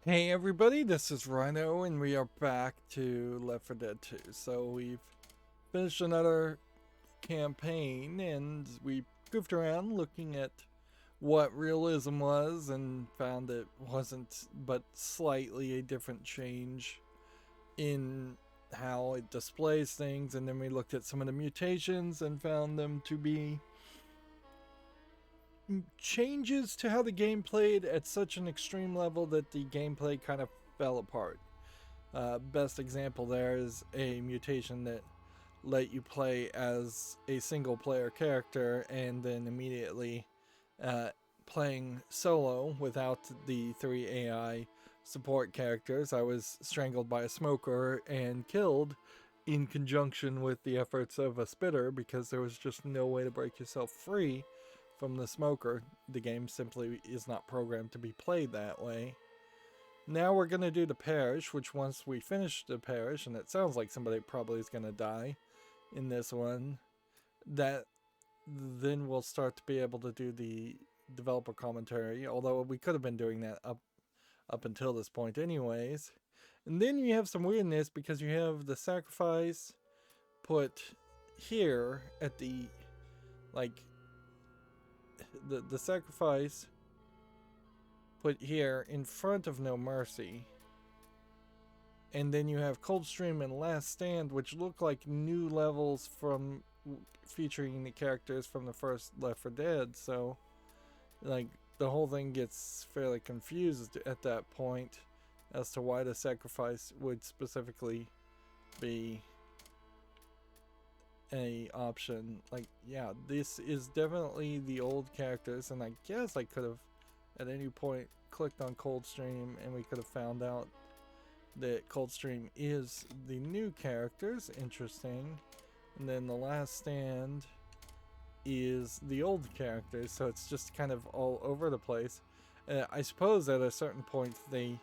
Hey everybody, this is Rydo and we are back to Left 4 Dead 2. So we've finished another campaign and we goofed around looking at what realism was and found it wasn't but slightly a different change in how it displays things, and then we looked at some of the mutations and found them to be changes to how the game played at such an extreme level that the gameplay kind of fell apart. Best example there is a mutation that let you play as a single player character and then immediately uh, playing solo without the three AI support characters. I was strangled by a smoker and killed in conjunction with the efforts of a spitter because there was just no way to break yourself free from the smoker. The game simply is not programmed to be played that way. Now we're going to do the parish, which once we finish the parish, and it sounds like somebody probably is going to die in this one, that then we'll start to be able to do the developer commentary, although we could have been doing that up until this point anyways. And then you have some weirdness because you have the sacrifice put here at the, like, the sacrifice put here in front of No Mercy. And then you have Coldstream and Last Stand, which look like new levels from featuring the characters from the first Left 4 Dead. So, like, the whole thing gets fairly confused at that point as to why the sacrifice would specifically be a option. Like, yeah, this is definitely the old characters, and I guess I could have at any point clicked on Coldstream and we could have found out that Coldstream is the new characters. Interesting. And then the Last Stand is the old characters, so it's just kind of all over the place. I suppose at a certain point they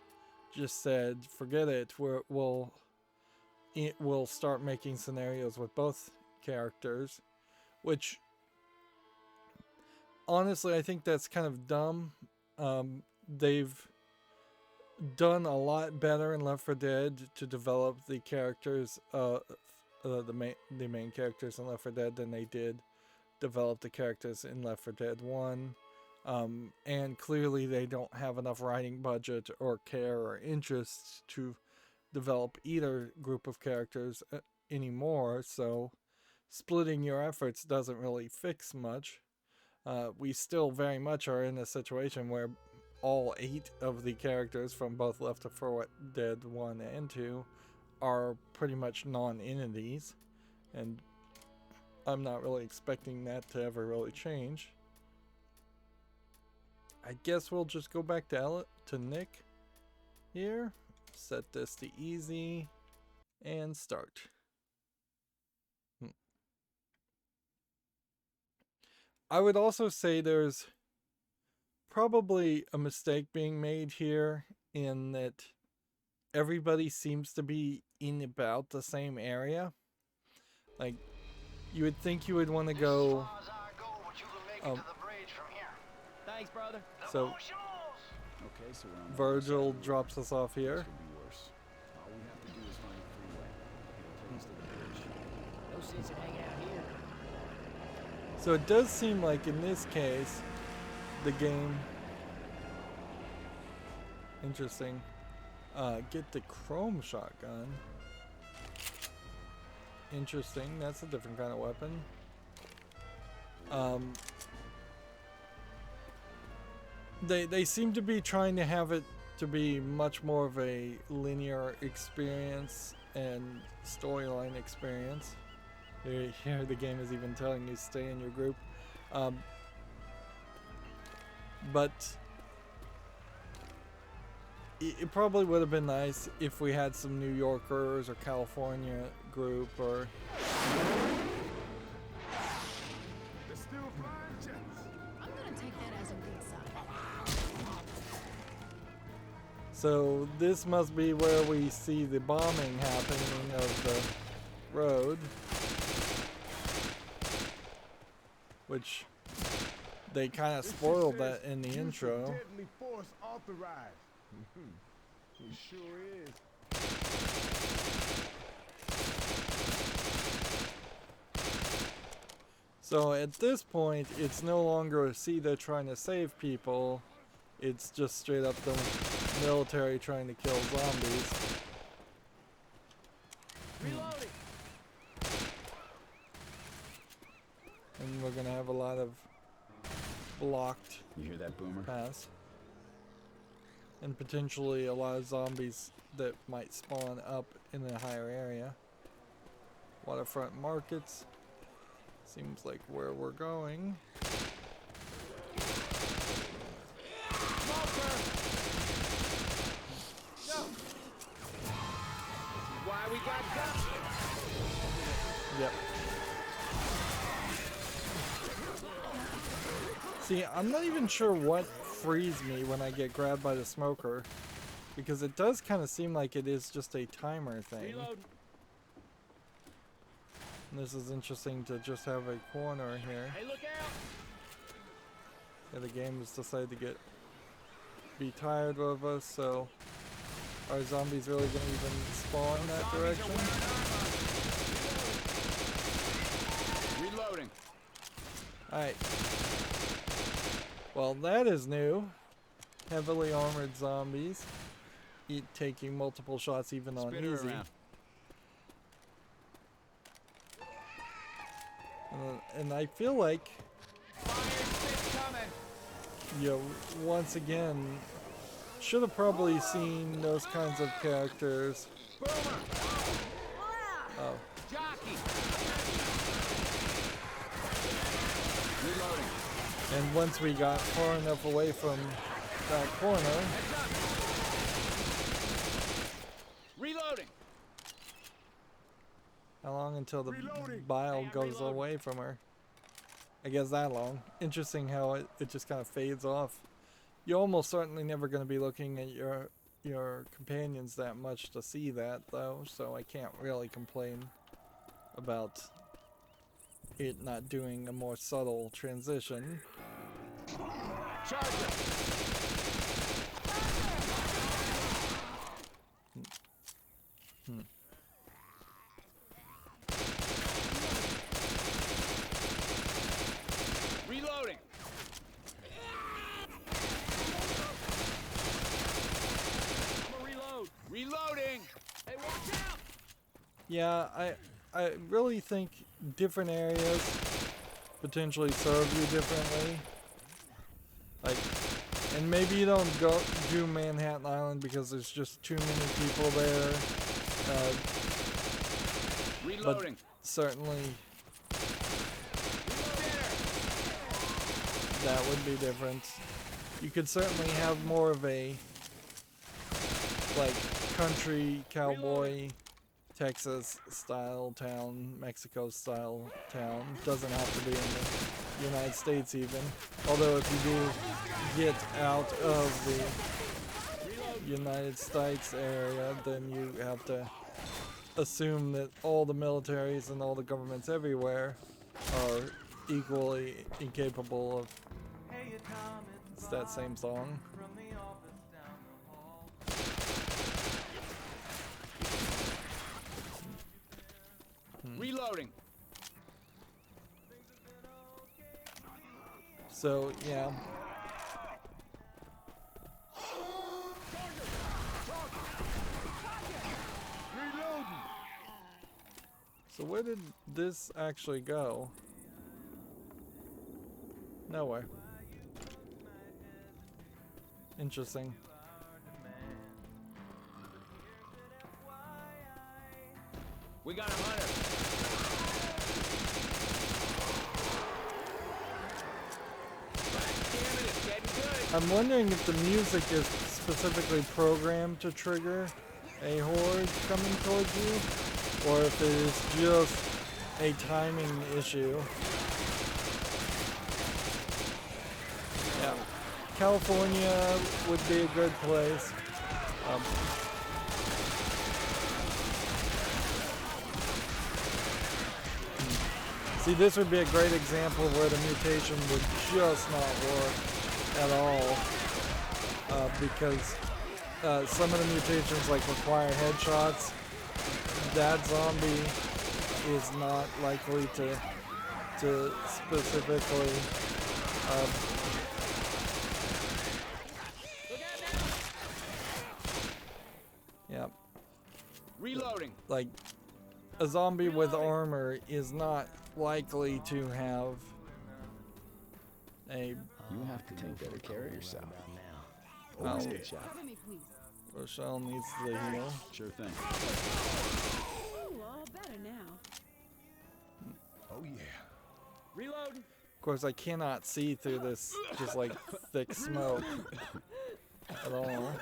just said, forget it, we'll start making scenarios with both characters, which honestly I think that's kind of dumb. They've done a lot better in Left 4 Dead to develop the characters, the main characters in Left 4 Dead than they did develop the characters in Left 4 Dead 1. And clearly they don't have enough writing budget or care or interest to develop either group of characters anymore, so splitting your efforts doesn't really fix much. We still very much are in a situation where all 8 of the characters from both Left 4 Dead 1 and 2 are pretty much non-entities, and I'm not really expecting that to ever really change. I guess we'll just go back to Nick here, set this to easy, and start. I would also say there's probably a mistake being made here in that everybody seems to be in about the same area. Like, you would think you would want to go. Thanks, brother. So, Okay, so Virgil drops us off here. This could be worse. All we have to do is find a freeway. It'll take us to the bridge. No sense in hanging out here. So it does seem like in this case, the game. Interesting. Get the chrome shotgun. Interesting. That's a different kind of weapon. They seem to be trying to have it to be much more of a linear experience and storyline experience. Here the game is even telling you stay in your group. But it probably would have been nice if we had some New Yorkers or California group or... So this must be where we see the bombing happening of the road, which they kind of spoiled that in the intro. Deadly force authorized. He sure is. So at this point, it's no longer a sea they're trying to save people. It's just straight up the military trying to kill zombies. Reloading. And we're gonna have a lot of blocked You hear that, Boomer? paths. And potentially a lot of zombies that might spawn up in a higher area. Waterfront markets. Seems like where we're going. Smoker. No. Why we got guns? Yep. See, I'm not even sure what frees me when I get grabbed by the smoker, because it does kind of seem like it is just a timer thing. Reloading. And this is interesting to just have a corner here. Hey, look out. Yeah, the game has decided to be tired of us, so are zombies really going to even spawn in that direction? Reloading. Alright. Well, that is new. Heavily armored zombies. Taking multiple shots even on Spin her easy. around. And I feel like, Fire spit coming. you know, once again, should have probably seen those kinds of characters. Boomer. Oh, Jockey. Reloading. and once we got far enough away from that corner, Heads up. Reloading. how long until the Reloading. bile Hey, I'm goes reloading. away from her? I guess that long. Interesting how it just kind of fades off. You're almost certainly never going to be looking at your companions that much to see that, though, so I can't really complain about it not doing a more subtle transition. Charger. Reloading. I'm a reload. Reloading. Hey, watch out. Yeah, I really think different areas potentially serve you differently. Like, and maybe you don't do Manhattan Island because there's just too many people there. Reloading. Certainly that would be different. You could certainly have more of a like country cowboy Texas style town, Mexico style town. Doesn't have to be in the United States even. Although if you do get out of the United States area, then you have to assume that all the militaries and all the governments everywhere are equally incapable of. It's that same song. Reloading. So, yeah. So where did this actually go? Nowhere. Interesting. We got a hunter. Damn it, it's getting good. I'm wondering if the music is specifically programmed to trigger a horde coming towards you, or if it is just a timing issue. Yeah. California would be a good place. See, this would be a great example where the mutation would just not work at all, because some of the mutations like require headshots. That zombie is not likely to specifically yep. Reloading. Like a zombie with armor is not likely to have a You have to take better care of yourself. well, Always good shot. Cover me, please. Rochelle needs the heal. Sure thing. Ooh, all better now. Oh yeah. Reloading. Of course, I cannot see through this just like thick smoke at all.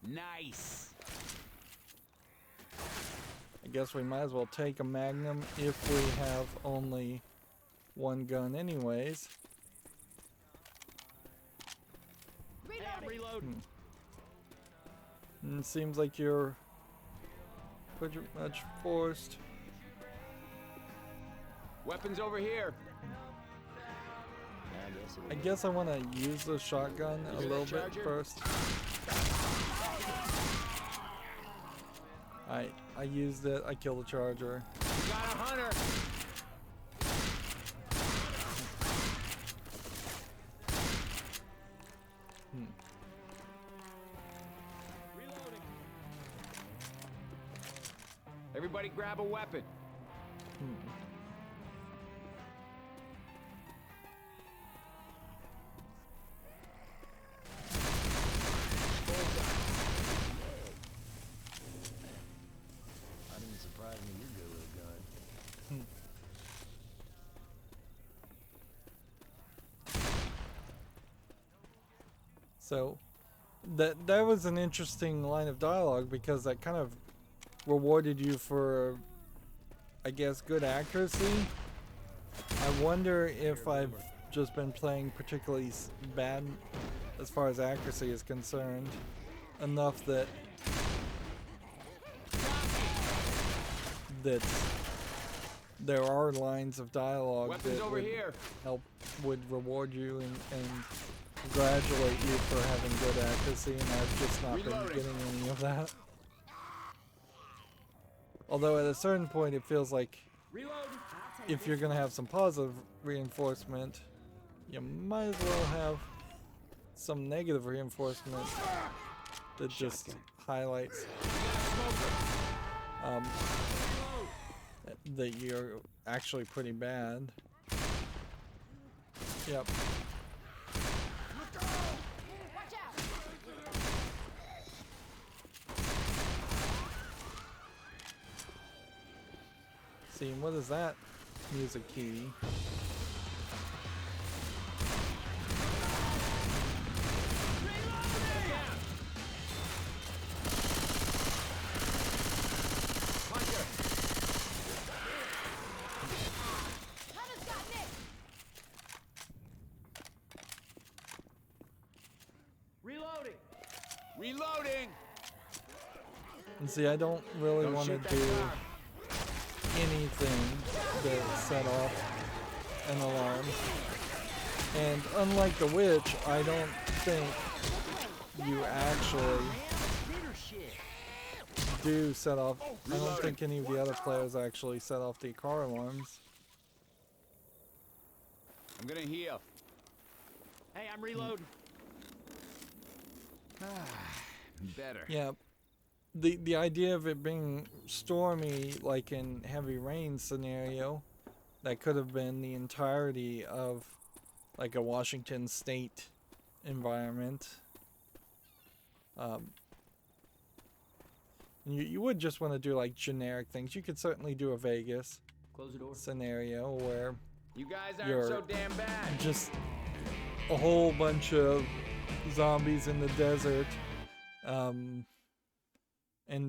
Nice. I guess we might as well take a Magnum if we have only one gun anyways. Hey, I'm reloading. And it seems like you're pretty much forced. Weapons over here. I guess I want to use the shotgun a Is it a little bit charger? first. I used it. I killed the charger. We got a hunter. Reloading. Everybody grab a weapon. I didn't surprise me. You're good with a gun. So that was an interesting line of dialogue because that kind of rewarded you for, I guess, good accuracy. I wonder if I've just been playing particularly bad as far as accuracy is concerned, enough that there are lines of dialogue Weapons that over would here. would reward you and congratulate you for having good accuracy, and I've just not Reloading. been getting any of that. Although at a certain point it feels like Reloading. if you're gonna have some positive reinforcement, you might as well have some negative reinforcement that just highlights that you're actually pretty bad. Yep. Watch out! See, what is that music key? Hunter. Hunter's got Nick! Reloading. Reloading. And see, I don't really Don't want to shoot that do car. anything that set off an alarm. And unlike the witch, I don't think you actually do set off. I don't think any of the other players actually set off the car alarms. I'm gonna heal. Hey, I'm reloading. Better. Yeah. The idea of it being stormy, like in heavy rain scenario, that could have been the entirety of like a Washington State environment. You would just want to do like generic things. You could certainly do a Vegas Close the door. scenario where You guys aren't You're so damn bad. just a whole bunch of zombies in the desert, and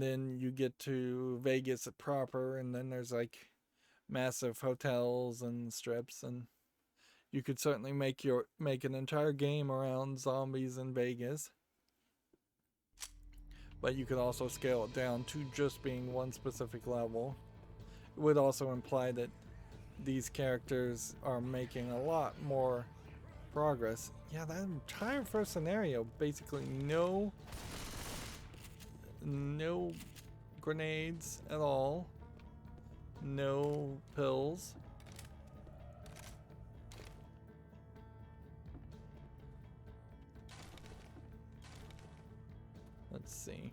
then you get to Vegas proper, and then there's like massive hotels and strips, and you could certainly make an entire game around zombies in Vegas. But you could also scale it down to just being one specific level. It would also imply that these characters are making a lot more progress. Yeah, that entire first scenario, basically no grenades at all. No pills. Let's see.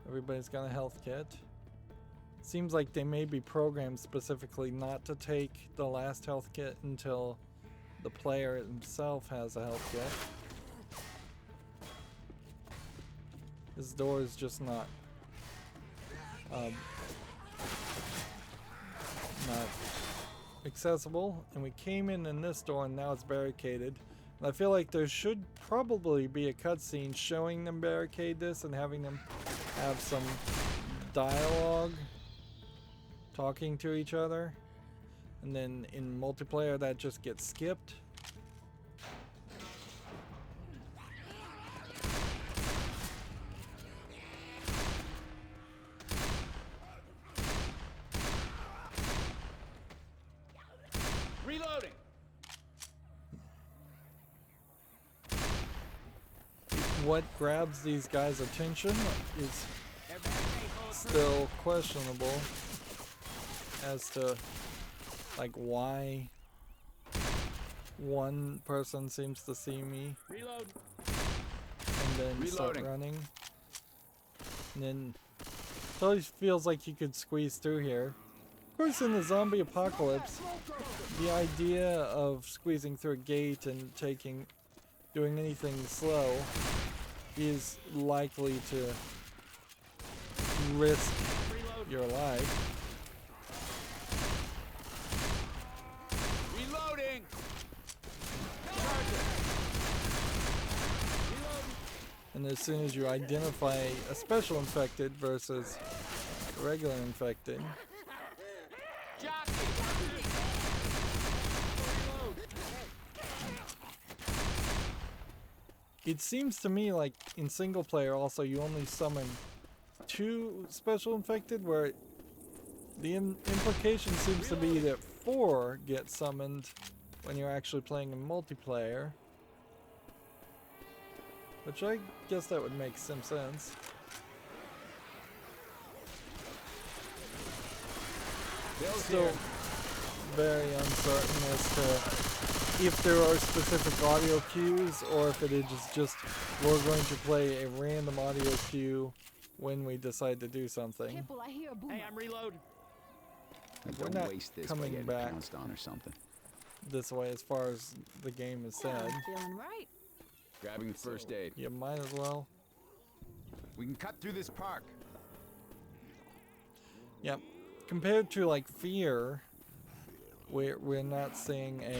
Everybody's got a health kit. Seems like they may be programmed specifically not to take the last health kit until the player himself has a health kit. This door is just not accessible, and we came in this door and now it's barricaded. And I feel like there should probably be a cutscene showing them barricade this and having them have some dialogue talking to each other, and then in multiplayer that just gets skipped. Reloading. What grabs these guys' attention is still questionable as to like why one person seems to see me Reload. and then start Reloading. running, and then it always feels like you could squeeze through here. Of course, in the zombie apocalypse, the idea of squeezing through a gate and doing anything slow is likely to risk your life. Reloading. And as soon as you identify a special infected versus a regular infected, Jockey. it seems to me like in single player also you only summon 2 special infected, where the implication seems to be that 4 get summoned when you're actually playing in multiplayer. Which I guess that would make some sense. Still very uncertain as to if there are specific audio cues or if it is just we're going to play a random audio cue when we decide to do something. Careful, I hear a boomer. Hey, I'm reloading. We're Don't not waste this coming by getting back pounced on or something. this way as far as the game is said. Feeling right. Grabbing the first aid. You might as well. We can cut through this park. Yep. Compared to like Fear, we're not seeing a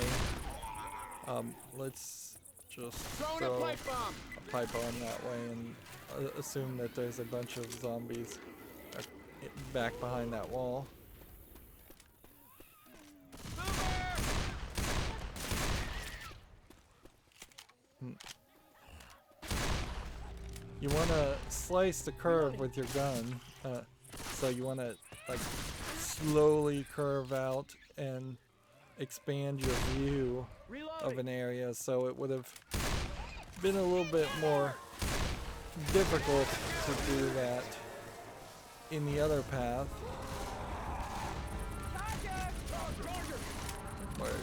let's just Throwing throw a pipe bomb. a pipe on that way and assume that there's a bunch of zombies back behind that wall. You want to slice the curve with your gun, so you want to like slowly curve out and expand your view of an area, so it would have been a little bit more difficult to do that in the other path. Where is it?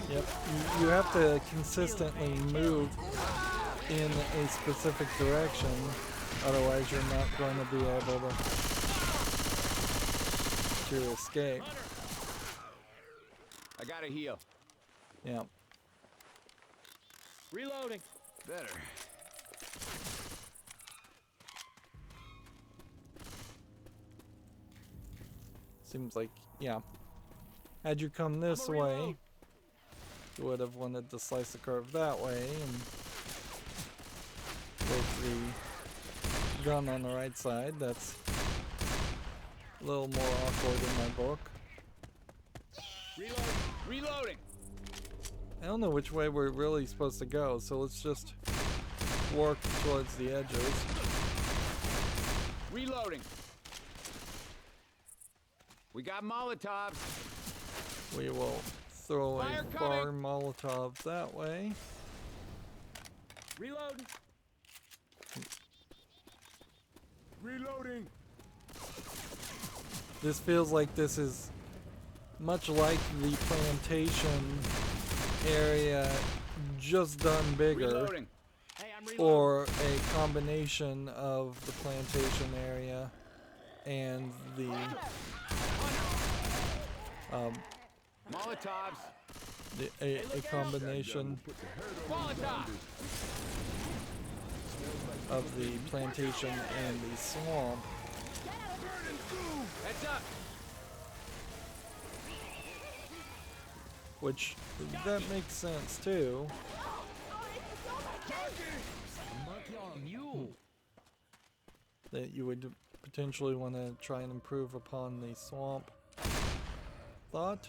Yep, you have to consistently move in a specific direction, otherwise you're not going to be able to escape. I gotta heal. Yeah. Reloading. Better. Seems like, yeah. Had you come this I'ma way, reload. you would have wanted to slice the curve that way, and with the gun on the right side, that's a little more awkward in my book. Reloading. I don't know which way we're really supposed to go, so let's just work towards the edges. Reloading. We got Molotovs. We will throw Fire a coming. bar Molotov that way. Reload. Reloading. This feels like this is much like the plantation area, just done bigger, Reloading. Hey, I'm reloading. or a combination of the plantation area and the Molotovs. a combination Molotov. of the plantation and the swamp. Heads up. Which, that makes sense too. Monkey on a mule. That you would potentially want to try and improve upon the swamp thought.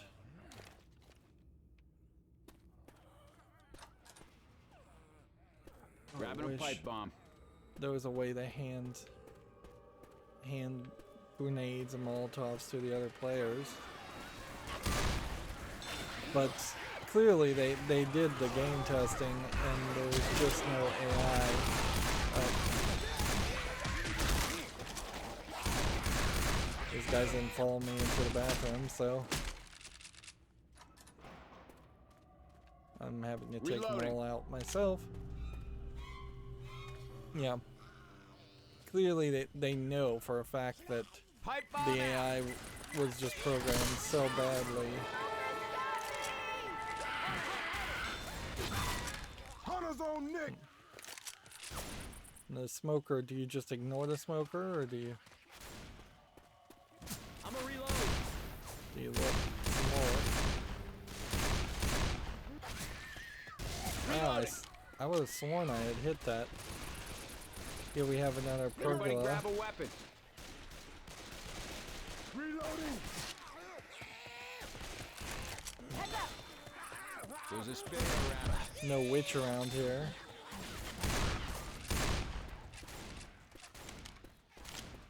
Grabbing a wish pipe bomb. there was a way to hand grenades and Molotovs to the other players. But clearly they did the game testing and there's just no AI. These guys didn't follow me into the bathroom, so I'm having to take them Reloading. all out myself. Yeah. Clearly they know for a fact that Pipe bomb. the AI was just programmed so badly. Hunter's on Nick. And the smoker, do you just ignore the smoker or do you I'm a reload. look some more? Wow, I would have sworn I had hit that. Here we have another Everybody pergola. grab a weapon. Reloading. There's a spinner around. No witch around here.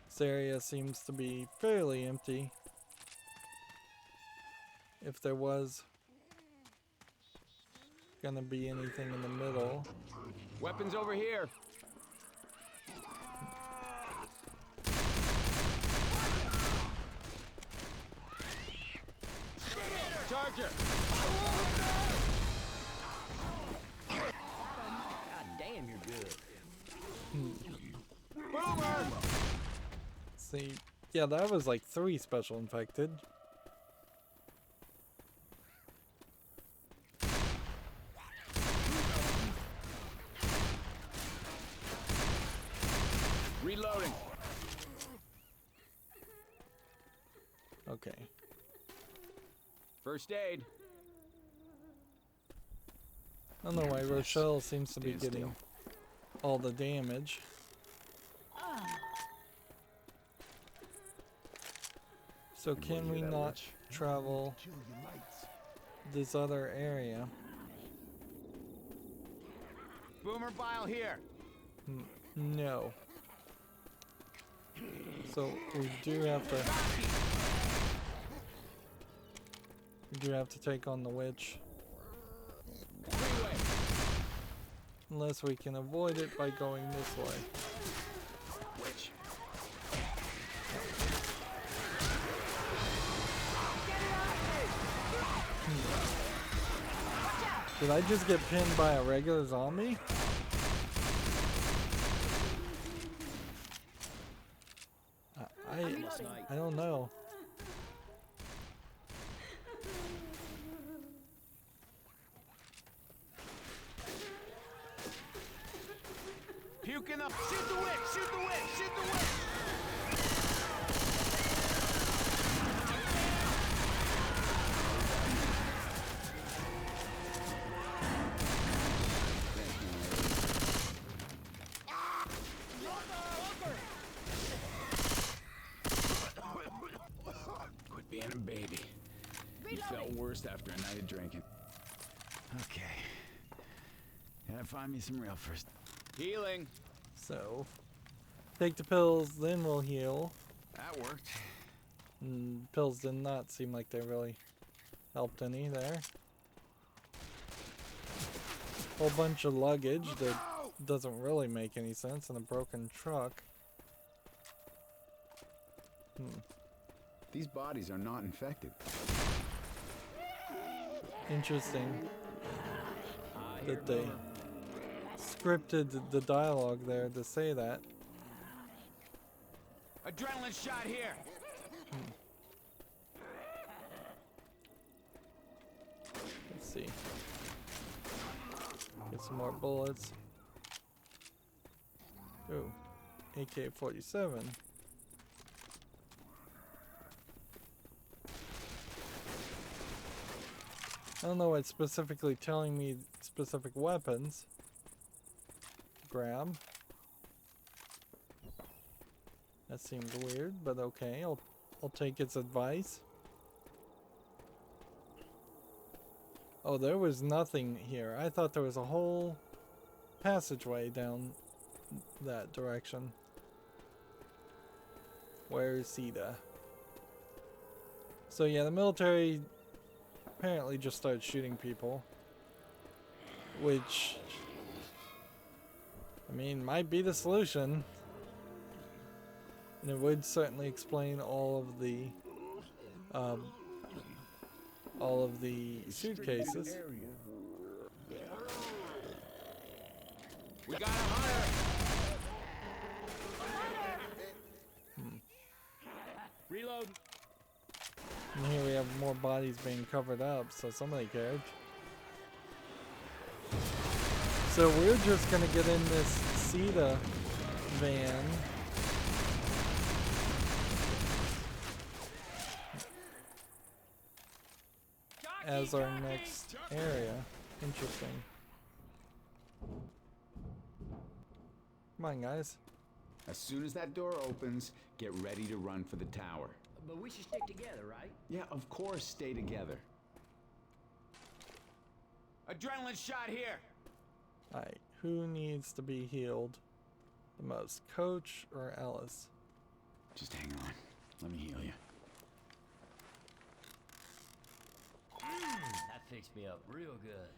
This area seems to be fairly empty. If there was gonna be anything in the middle. Weapons over here. Charger. God damn, you're good. Boomer. See, yeah, that was like 3 special infected. Reloading. Okay. First aid. I don't know why Rochelle seems to be Stand getting still. all the damage. So can we not travel Kill your lights. this other area? Boomer bile here. No. So we do have to take on the witch. Freeway. Unless we can avoid it by going this way. Which? Did I just get pinned by a regular zombie? I don't know. Puking up. Shoot the witch! Shoot the witch! Shoot the witch! Quit being a baby. You felt worse just after a night of drinking. Okay. Gotta find me some real first. Healing. So, take the pills, then we'll heal. That worked. Pills did not seem like they really helped any there. Whole bunch of luggage that doesn't really make any sense in a broken truck. These bodies are not infected. Interesting that they scripted the dialogue there to say that. Adrenaline shot here. Let's see. Get some more bullets. Ooh, AK-47. I don't know what's specifically telling me specific weapons. Grab. That seemed weird, but okay, I'll take its advice. Oh, there was nothing here. I thought there was a whole passageway down that direction. Where's Sita? So yeah, the military apparently just started shooting people. Which, I mean, might be the solution. And it would certainly explain all of the suitcases. We got a hunter. Reload. And here we have more bodies being covered up, so somebody cared. So we're just gonna get in this Sita van. As our next area. Interesting. Come on, guys. As soon as that door opens, get ready to run for the tower. But we should stick together, right? Yeah, of course, stay together. Adrenaline shot here. Alright, who needs to be healed the most? Coach or Alice? Just hang on. Let me heal you. That fixed me up real good.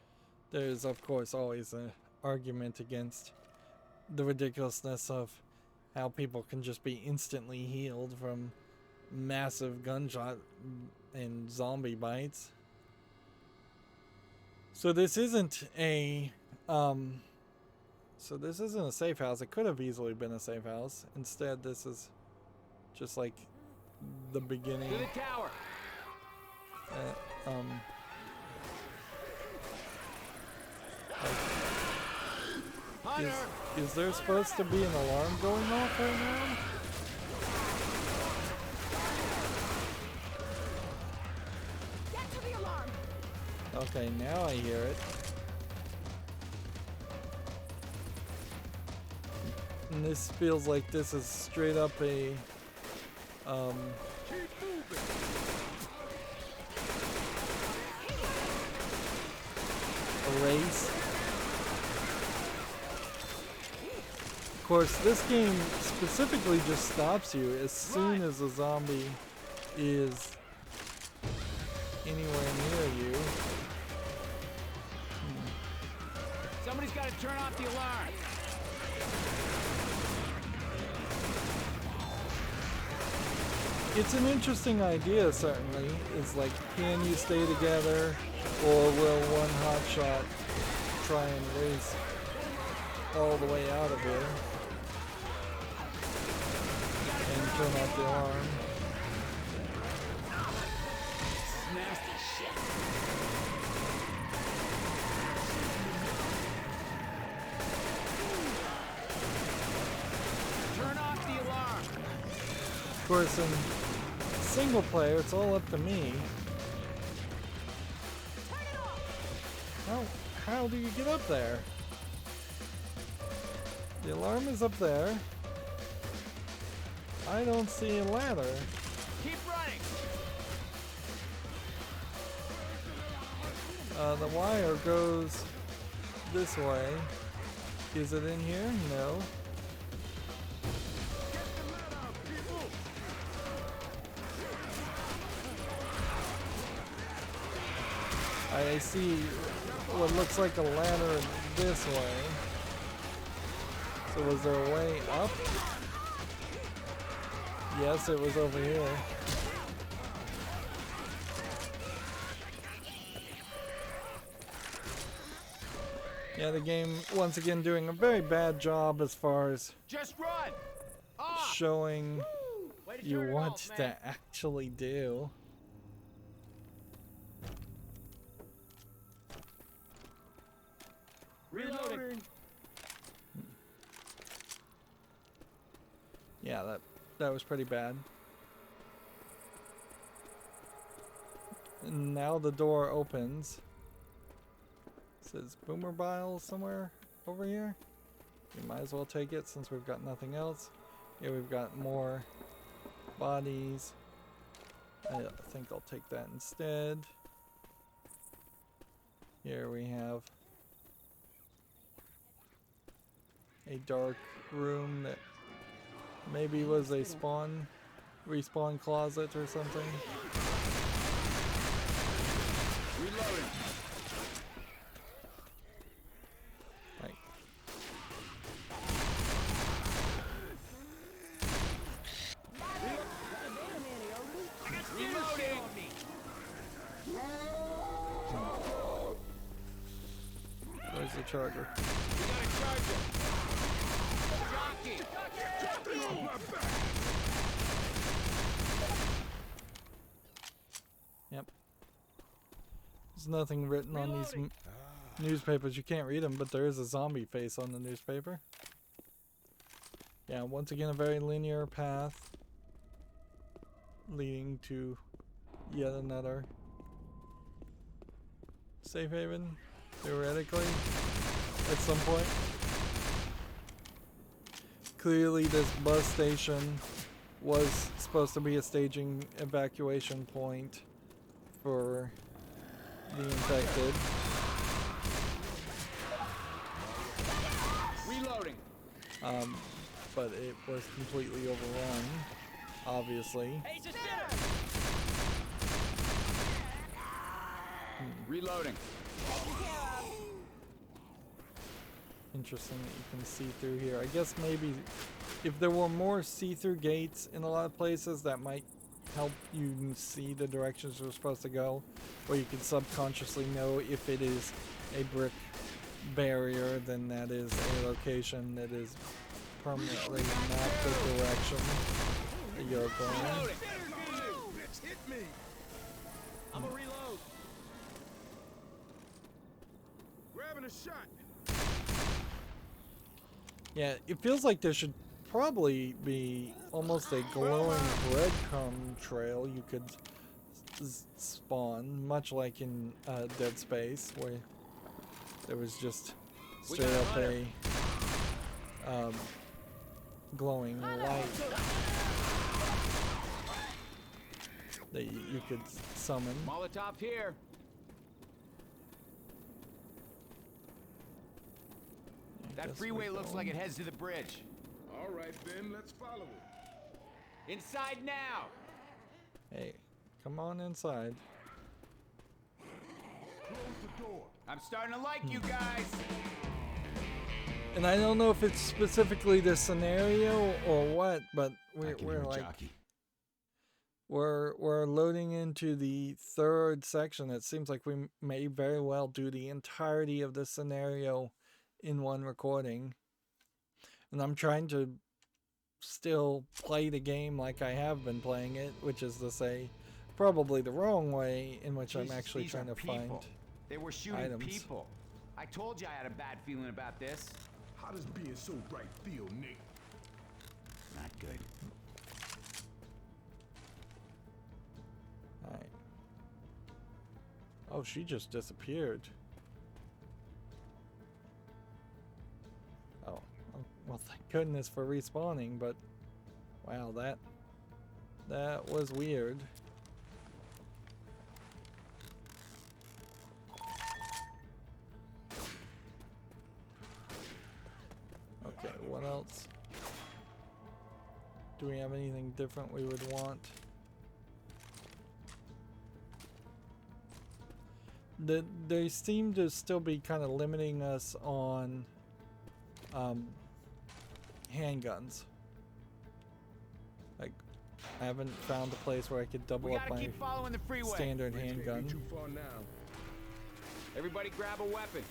There's, of course, always an argument against the ridiculousness of how people can just be instantly healed from massive gunshot and zombie bites. So this isn't a safe house. It could have easily been a safe house. Instead, this is just like the beginning. To the tower. Hunter. Is there supposed to be an alarm going off right now? Get to the alarm. Okay, now I hear it. And this feels like this is straight up a race. Of course, this game specifically just stops you as soon as a zombie is anywhere near you. Somebody's got to turn off the alarm. It's an interesting idea, certainly. It's like, can you stay together, or will one hotshot try and race all the way out of here and turn off the alarm? Nasty shit. Turn off the alarm. Of course, in single player, it's all up to me. How do you get up there? The alarm is up there. I don't see a ladder. Keep running. The wire goes this way. Is it in here? No. I see what looks like a ladder this way. So was there a way up? Yes, it was over here. Yeah, the game once again doing a very bad job as far as Just run! showing Way to you turn it what off, man. to actually do. Reloading! Yeah, that was pretty bad. And now the door opens. It says Boomer Bile somewhere over here. We might as well take it since we've got nothing else. Here we've got more bodies. I think I'll take that instead. Here we have a dark room that maybe was a respawn closet or something. Reloading! Right. Reloading! Where's the charger? We got a charger! Jockey! Yep. There's nothing written on these newspapers. You can't read them, but there is a zombie face on the newspaper. Yeah, once again, a very linear path leading to yet another safe haven, theoretically, at some point. Clearly, this bus station was supposed to be a staging evacuation point for the infected. Reloading! But it was completely overrun, obviously. Reloading! Interesting that you can see through here. I guess maybe if there were more see-through gates in a lot of places, that might help you see the directions you're supposed to go, or you could subconsciously know if it is a brick barrier, then that is a location that is permanently not the direction that you're going. Reloading! Hit me! I'm a reload! Grabbing a shot! Yeah, it feels like there should probably be almost a glowing breadcrumb trail you could spawn, much like in Dead Space, where there was just straight up a glowing light that you could summon. Molotov here! I That guess freeway we looks go. like it heads to the bridge. All right, then, let's follow it. Inside now! Hey, come on inside. Close the door. I'm starting to like you guys! And I don't know if it's specifically this scenario or what, but we're like Jockey. we're loading into the third section. It seems like we may very well do the entirety of the scenario in one recording. And I'm trying to still play the game like I have been playing it, which is to say, probably the wrong way, in which I'm Jesus, actually these trying are to find people. They were shooting items. people. I told you I had a bad feeling about this. How does being so right feel, Nick? Not good. Alright. Oh, she just disappeared. Oh, well, thank goodness for respawning, but wow, that was weird. Okay, what else? Do we have anything different we would want? They seem to still be kind of limiting us on handguns. Like, I haven't found a place where I could double We up gotta my keep following the freeway. standard Bridge can't be handgun. too far now. Everybody grab a weapon.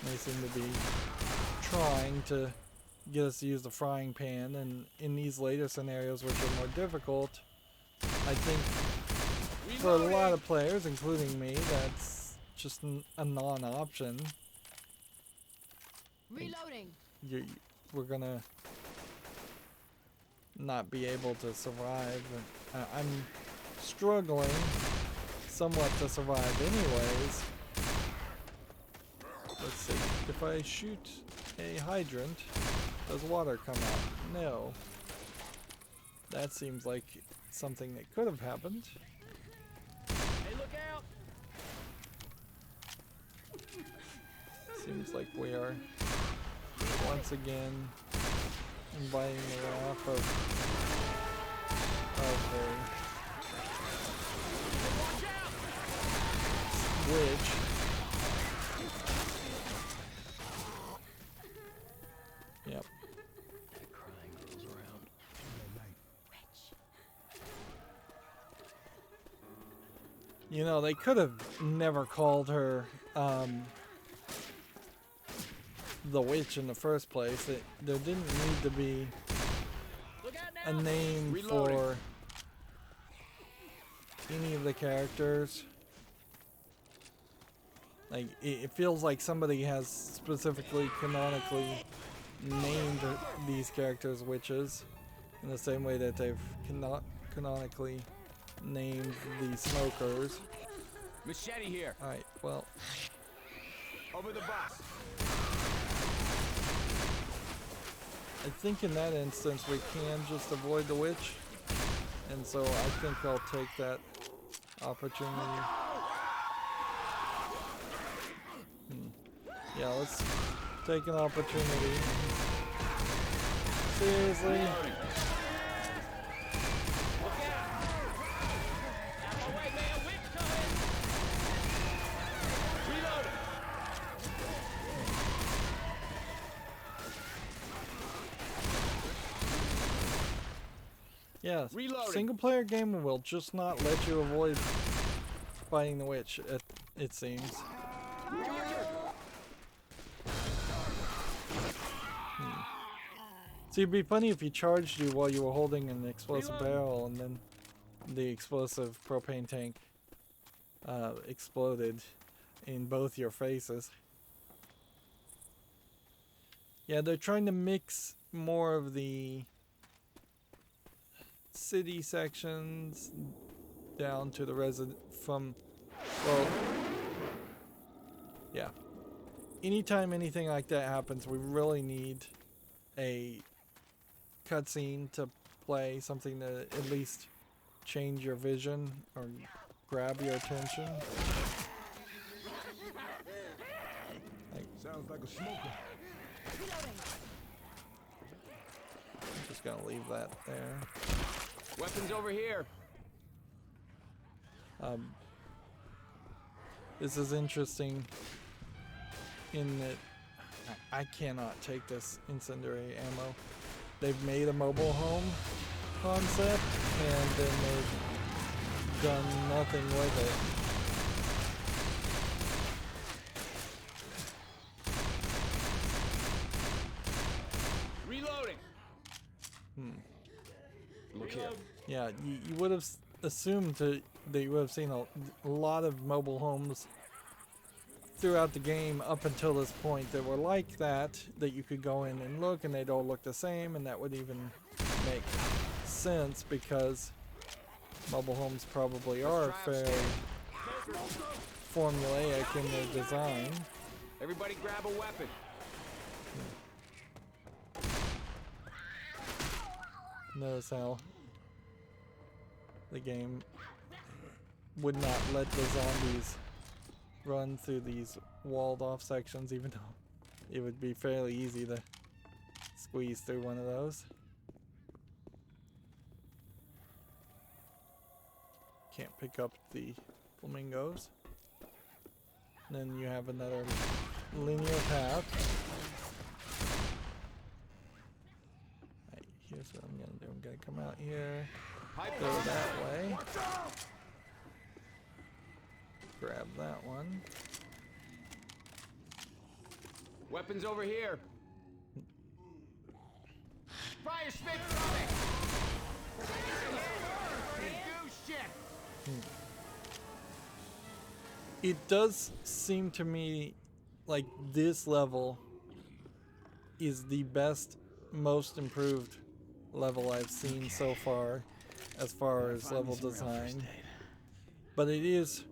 They seem to be trying to get us to use the frying pan, and in these later scenarios, which are more difficult, I think for a lot of players, including me, that's just a non-option. Reloading. We're gonna not be able to survive. I'm struggling somewhat to survive anyways. Let's see, if I shoot a hydrant, does water come out? No. That seems like something that could have happened. Hey, look out! Seems like we are once again inviting the wrath of a witch. Yep. Crying girls around. You know, they could have never called her the witch in the first place. There didn't need to be a name for any of the characters. Like, it feels like somebody has specifically canonically named these characters witches in the same way that they've canonically named the smokers. Machete here. Alright, well, Over the bus. I think in that instance we can just avoid the witch, and so I think I'll take that opportunity. Yeah, let's take an opportunity. Seriously? Yeah, single player game will just not let you avoid fighting the witch, it seems. So it'd be funny if he charged you while you were holding an explosive barrel and then the explosive propane tank exploded in both your faces. Yeah, they're trying to mix more of the city sections down to the well, yeah. Anytime anything like that happens, we really need a cutscene to play, something to at least change your vision or grab your attention. Sounds like a smoker. I'm just gonna leave that there. Weapons over here. This is interesting in that I cannot take this incendiary ammo. They've made a mobile home concept and then they've done nothing with it. Reloading. Look here. Yeah, you would have assumed that you would have seen a lot of mobile homes throughout the game up until this point that were like that you could go in and look and they'd all look the same, and that would even make sense because mobile homes probably are fairly formulaic in their design. Everybody grab a weapon. Notice how the game would not let the zombies run through these walled off sections, even though it would be fairly easy to squeeze through one of those. Can't pick up the flamingos. And then you have another linear path. Right, here's what I'm gonna do. I'm gonna come out here, go that way, grab that one. Weapons over here. Fire stick coming. Do shit. It does seem to me like this level is the best, most improved level I've seen so far as level design. But it is,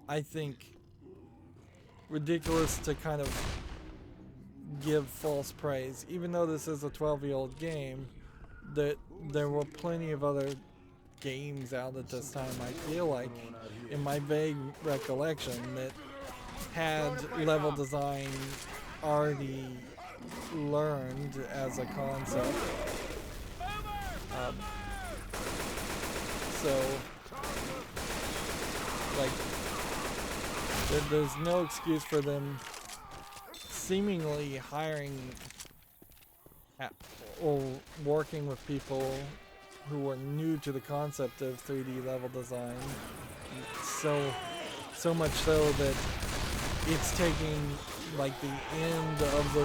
I think, ridiculous to kind of give false praise. Even though this is a 12-year-old game, that there were plenty of other games out at this time, I feel like, in my vague recollection, that had level design already learned as a concept. So, like, there's no excuse for them seemingly hiring or working with people who are new to the concept of 3D level design, so much so that it's taking like the end of the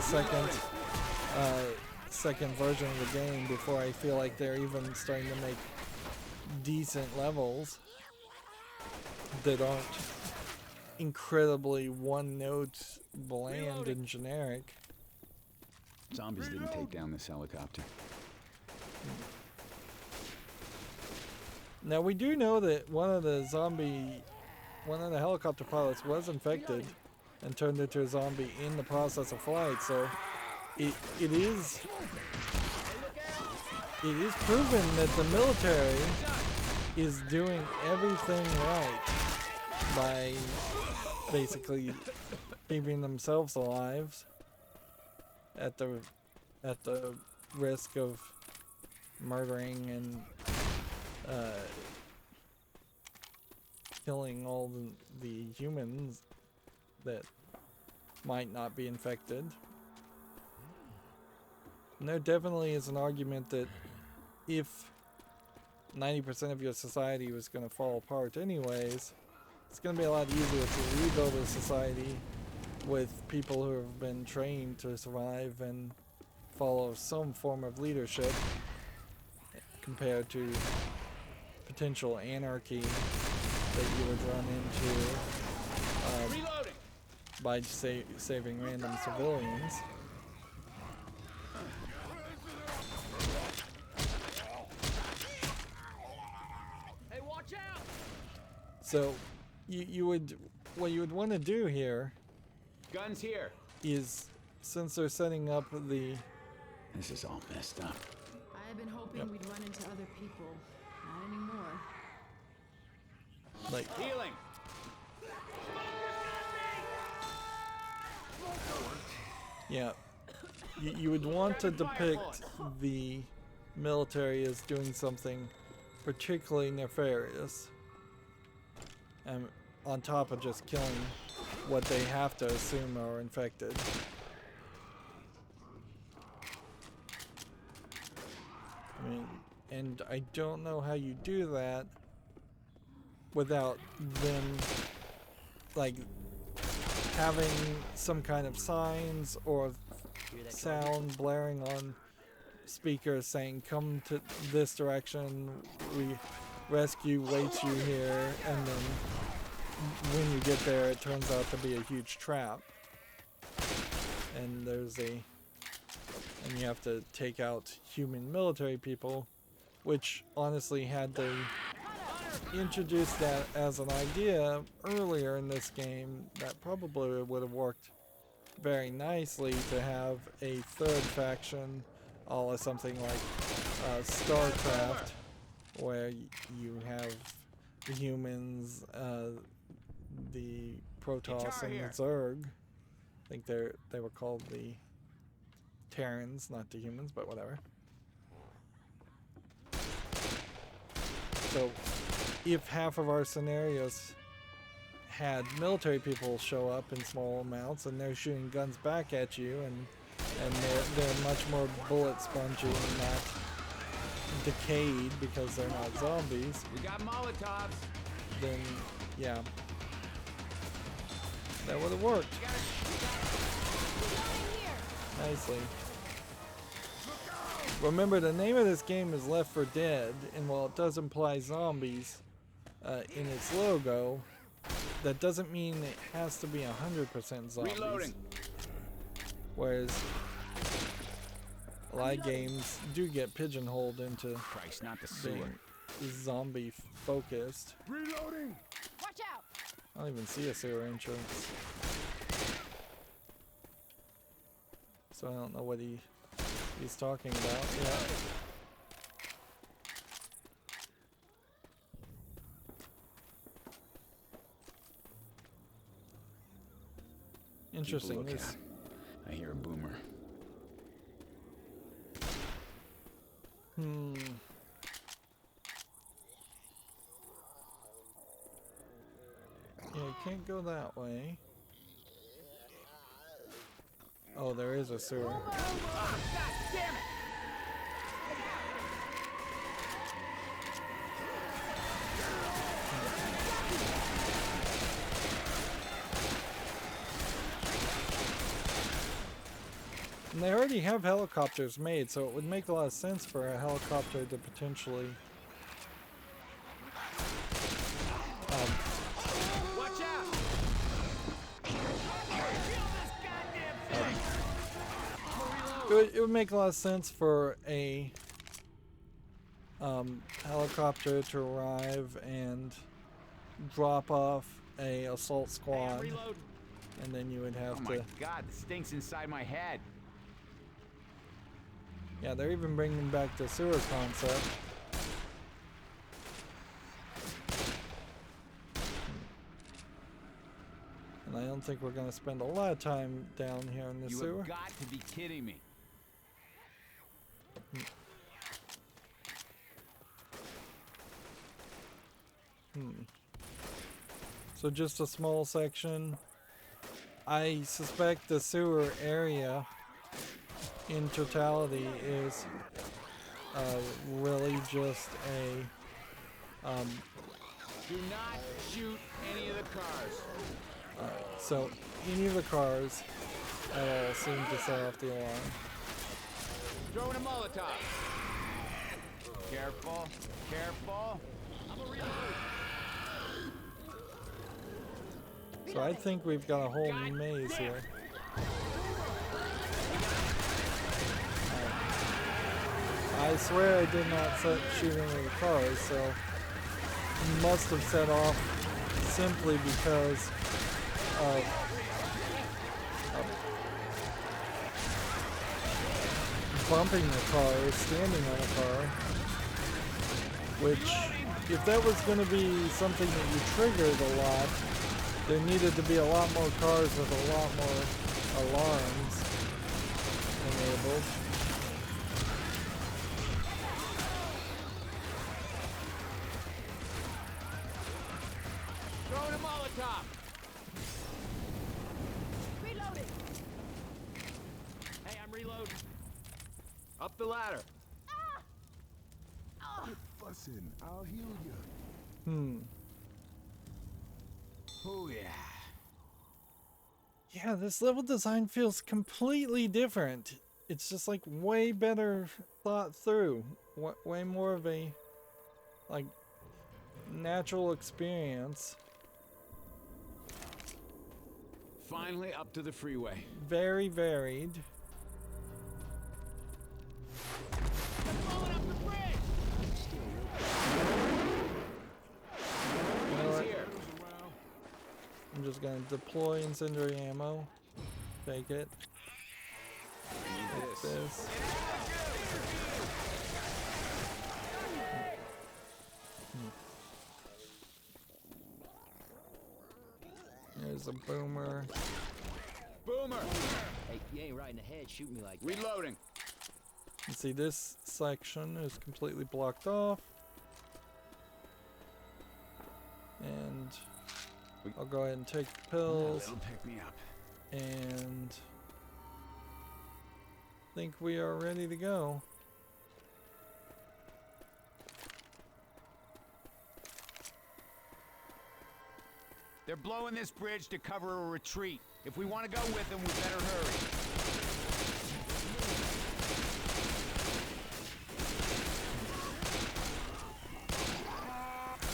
second version of the game before I feel like they're even starting to make decent levels that aren't incredibly one-note, bland, and generic. Zombies didn't take down this helicopter. Now we do know that one of the helicopter pilots was infected and turned into a zombie in the process of flight, so it is proven that the military is doing everything right by basically keeping themselves alive at the risk of murdering and killing all the humans that might not be infected. And there definitely is an argument that if 90% of your society was going to fall apart anyways, it's going to be a lot easier to rebuild a society with people who have been trained to survive and follow some form of leadership compared to potential anarchy that you would run into by saving random civilians. Hey, watch out! So what you would want to do here Guns here. is, since they're setting up the... This is all messed up. I have been hoping we'd run into other people. Not anymore. like Healing. Yeah, you would want to depict the military as doing something particularly nefarious, on top of just killing what they have to assume are infected. I mean, and I don't know how you do that without them, like, having some kind of signs or sound blaring on speakers saying, come to this direction, we rescue waits you here, and then when you get there it turns out to be a huge trap, and and you have to take out human military people, which honestly, had they introduced that as an idea earlier in this game, that probably would have worked very nicely, to have a third faction, a la something like StarCraft, where you have the humans, the Protoss, and the Zerg. I think they were called the Terrans, not to humans, but whatever. So, if half of our scenarios had military people show up in small amounts and they're shooting guns back at you, and they're much more bullet spongy and not decayed because they're not zombies. We got Molotovs. Then yeah, that would have worked nicely. Remember, the name of this game is Left 4 Dead, and while it does imply zombies in its logo, that doesn't mean it has to be 100% zombies. Reloading. Whereas a lot of games do get pigeonholed into Christ, not the sewer. being zombie focused. Reloading. Watch out! I don't even see a sewer entrance, so I don't know what he's talking about. Yeah. Interesting. Keep a This, lookout. I hear a boomer. yeah, you can't go that way. Oh, there is a sewer. God damn it! And they already have helicopters made, so it would make a lot of sense for a helicopter to potentially Watch out! it would make a lot of sense for a helicopter to arrive and drop off a assault Hey, I'm squad, reloading. and then you would have Oh my to. God, the stink's inside my head. Yeah, they're even bringing back the sewer concept. And I don't think we're going to spend a lot of time down here in the You sewer. have got to be kidding me. So just a small section. I suspect the sewer area in totality is really just a Do not shoot any of the cars. so any of the cars at all seem to set off the alarm. Throwing a Molotov. Careful, careful. I'm a reload. So I think we've got a whole maze here. I swear I did not shoot any of the cars, so it must have set off simply because of bumping the car or standing on a car. Which, if that was going to be something that you triggered a lot, there needed to be a lot more cars with a lot more alarms enabled. Throwing a Molotov. Reloading! Hey, I'm reloading. Up the ladder. Quit fussing. I'll heal you. Oh yeah. Yeah, this level design feels completely different. It's just like way better thought through. Way more of a like natural experience. Finally up to the freeway. Very varied. Blowing up the bridge. You know what? Here. I'm just gonna deploy incendiary ammo. Take it. Take this. There's a boomer. Boomer. Hey, you ain't right in the head shooting me like that. Reloading. You see this section is completely blocked off. And I'll go ahead and take the pills. That'll pick me up. And think we are ready to go. They're blowing this bridge to cover a retreat. If we want to go with them, we better hurry.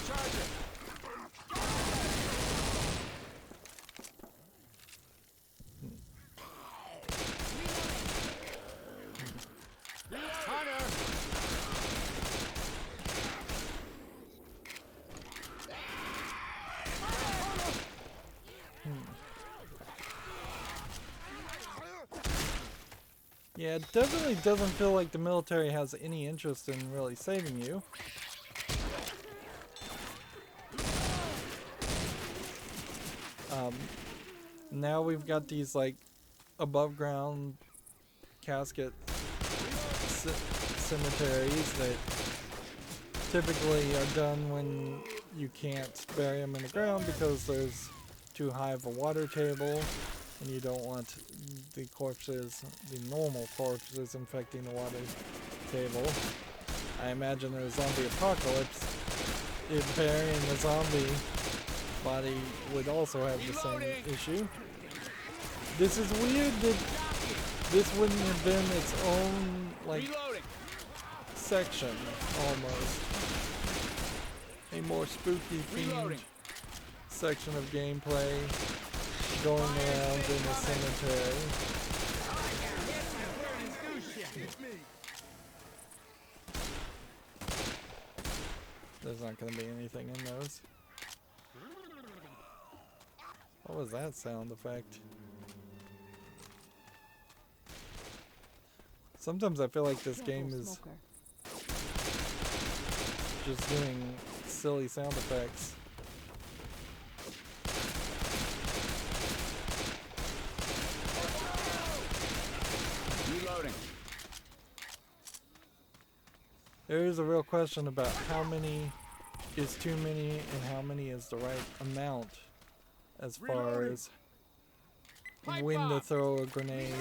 Charge it! Hunter! Yeah, it definitely doesn't feel like the military has any interest in really saving you. Now we've got these like above ground casket cemeteries that typically are done when you can't bury them in the ground because there's too high of a water table and you don't want the corpses, the normal corpses, infecting the water table. I imagine in a zombie apocalypse, if burying the zombie body would also have the same issue. This is weird that this wouldn't have been its own, like, section, almost. A more spooky themed section of gameplay going around in a cemetery. There's not going to be anything in those. What was that sound effect? Sometimes I feel like this game is just doing silly sound effects. Reloading. There is a real question about how many is too many and how many is the right amount as far as when to throw a grenade,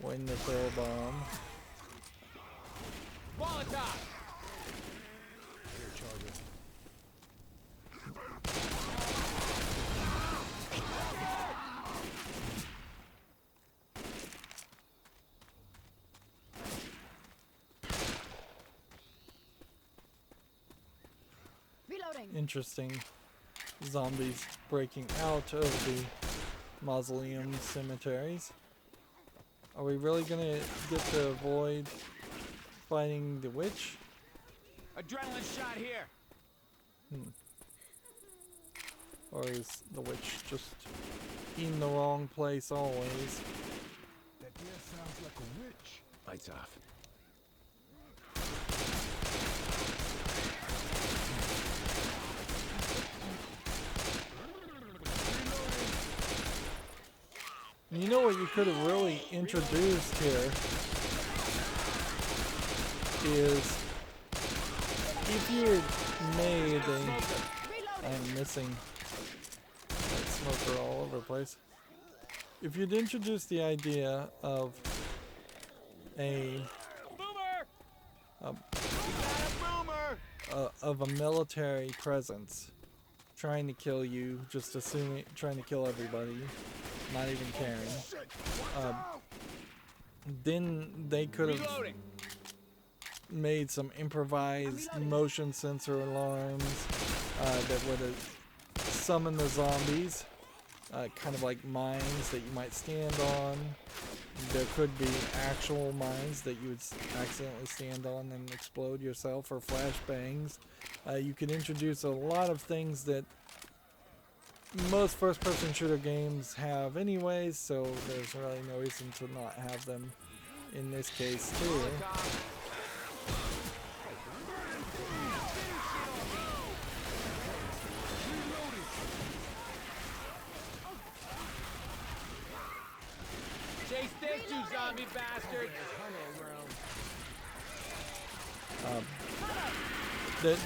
when to throw a bomb. Molotov. Interesting zombies breaking out of the mausoleum cemeteries. Are we really gonna get to avoid fighting the witch? Adrenaline shot here. Or is the witch just in the wrong place always? That there sounds like a witch. Lights off. You know what you could have really introduced here is if you had made a... I'm missing that smoker all over the place. If you'd introduced the idea of a... of a military presence trying to kill you, just assuming, trying to kill everybody, not even caring. Then they could have made some improvised motion sensor alarms that would have summoned the zombies, kind of like mines that you might stand on. There could be actual mines that you would accidentally stand on and explode yourself, or flashbangs. You could introduce a lot of things that most first-person shooter games have anyways, so there's really no reason to not have them in this case too. hit you, zombie bastard!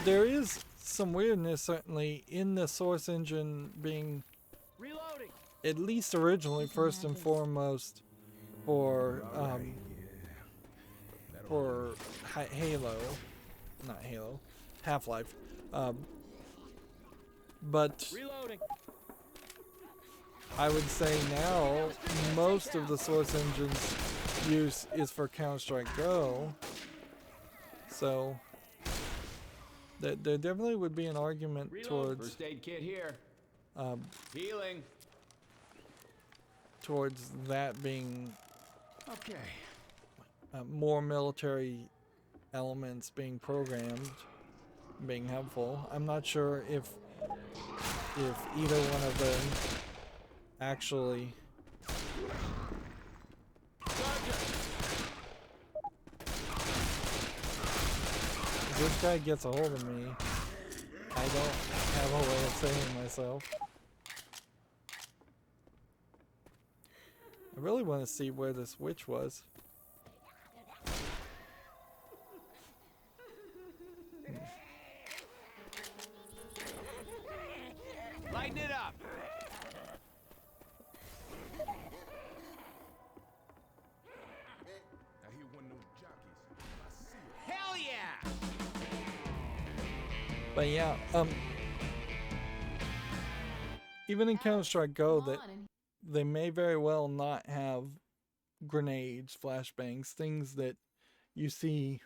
There is some weirdness certainly in the source engine being, Reloading! at least originally, first and foremost for Halo, not Halo, Half-Life, but Reloading! I would say now most of the source engine's use is for Counter-Strike Go, so there definitely would be an argument towards First aid kit here. Healing. towards that being Okay. more military elements being programmed, being helpful. I'm not sure if either one of them actually. This guy gets a hold of me. I don't have a way of saving myself. I really want to see where this witch was. Lighten it up! I hear one of those jockeys. I see it. Hell yeah! But yeah, even in Counter-Strike Go, that they may very well not have grenades, flashbangs, things that you see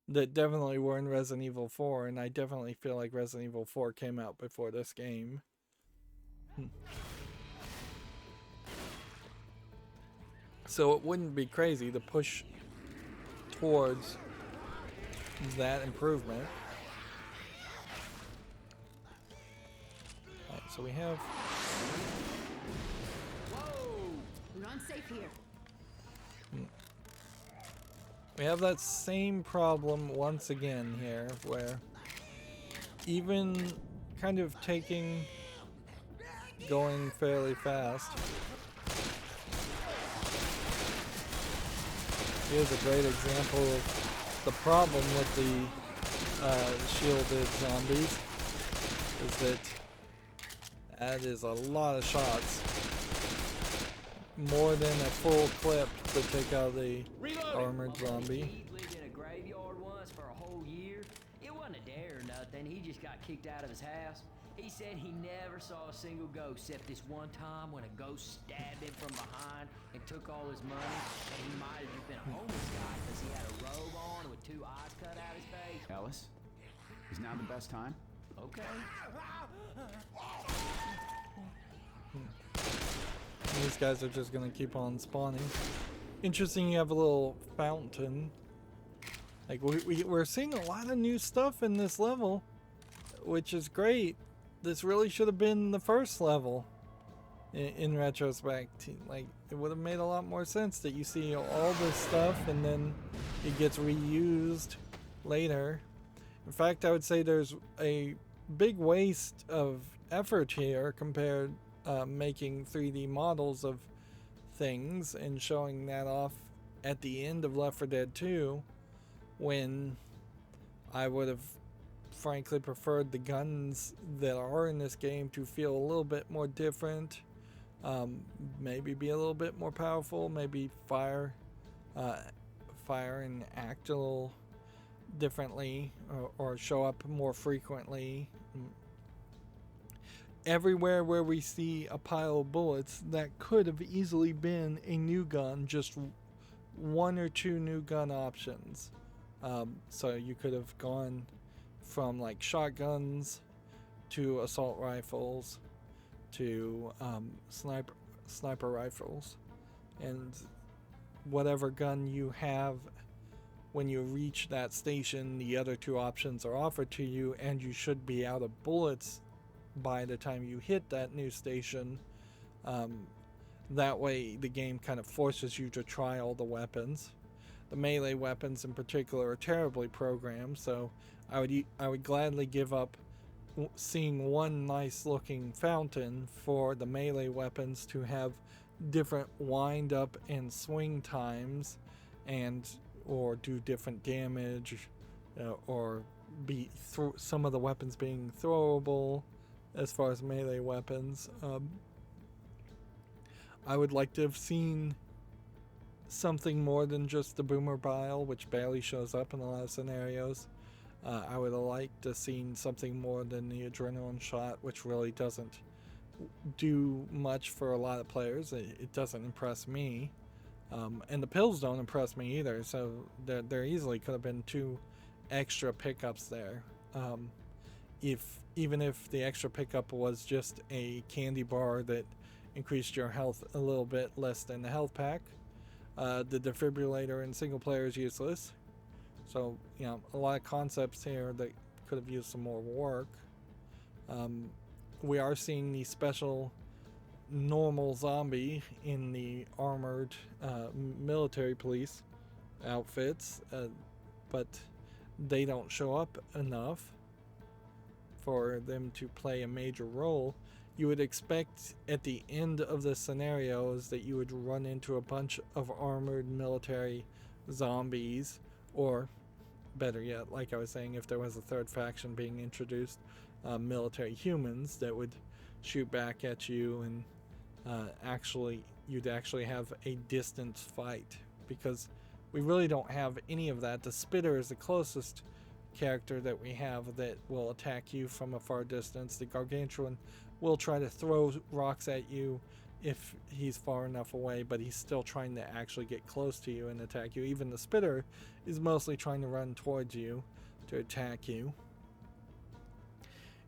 that definitely were in Resident Evil 4, and I definitely feel like Resident Evil 4 came out before this game. So it wouldn't be crazy to push towards that improvement. Alright, so we have... We're unsafe here. We have that same problem once again here, where even kind of going fairly fast. Here's a great example of the problem with the shielded zombies, is that is a lot of shots. More than a full clip to take out the armored zombie. He lived in a graveyard once for a whole year. It wasn't a dare or nothing. He just got kicked out of his house. He said he never saw a single ghost except this one time when a ghost stabbed him from behind and took all his money. And he might have just been a homeless guy because he had a robe on with two eyes cut out his face. Ellis, is now the best time? Okay. These guys are just gonna keep on spawning. Interesting, you have a little fountain. Like we're seeing a lot of new stuff in this level, which is great. This really should have been the first level. In retrospect, like it would have made a lot more sense that you see all this stuff and then it gets reused later. In fact, I would say there's a big waste of effort here compared making 3D models of things and showing that off at the end of Left 4 Dead 2, when I would have frankly preferred the guns that are in this game to feel a little bit more different, maybe be a little bit more powerful, maybe fire and act a little differently, or show up more frequently. Everywhere where we see a pile of bullets, that could have easily been a new gun, just one or two new gun options. So you could have gone from like shotguns to assault rifles to sniper rifles, and whatever gun you have when you reach that station, the other two options are offered to you, and you should be out of bullets by the time you hit that new station. That way the game kind of forces you to try all the weapons. The melee weapons in particular are terribly programmed, so I would gladly give up seeing one nice looking fountain for the melee weapons to have different wind up and swing times, and or do different damage, or be some of the weapons being throwable as far as melee weapons. I would like to have seen something more than just the boomer bile, which barely shows up in a lot of scenarios. I would have liked to have seen something more than the adrenaline shot, which really doesn't do much for a lot of players. It doesn't impress me. And the pills don't impress me either, so there easily could have been 2 extra pickups there. Even if the extra pickup was just a candy bar that increased your health a little bit less than the health pack. The defibrillator in single player is useless. So, a lot of concepts here that could have used some more work. We are seeing the special normal zombie in the armored military police outfits, but they don't show up enough for them to play a major role. You would expect at the end of the scenarios that you would run into a bunch of armored military zombies, or better yet, like I was saying, if there was a third faction being introduced, military humans that would shoot back at you, and you'd actually have a distance fight, because we really don't have any of that. The Spitter is the closest character that we have that will attack you from a far distance. The Gargantuan will try to throw rocks at you if he's far enough away, but he's still trying to actually get close to you and attack you. Even the Spitter is mostly trying to run towards you to attack you.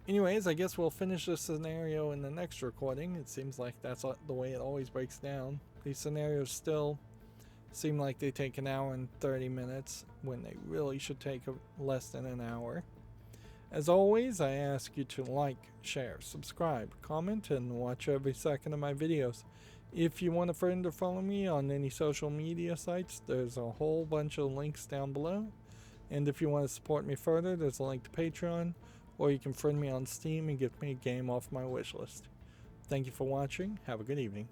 Anyways, I guess we'll finish this scenario in the next recording. It seems like that's the way it always breaks down. These scenarios still seem like they take 1 hour and 30 minutes when they really should take less than an hour. As always, I ask you to like, share, subscribe, comment, and watch every second of my videos. If you want a friend or follow me on any social media sites, there's a whole bunch of links down below. And if you want to support me further, there's a link to Patreon, or you can friend me on Steam and get me a game off my wish list. Thank you for watching. Have a good evening.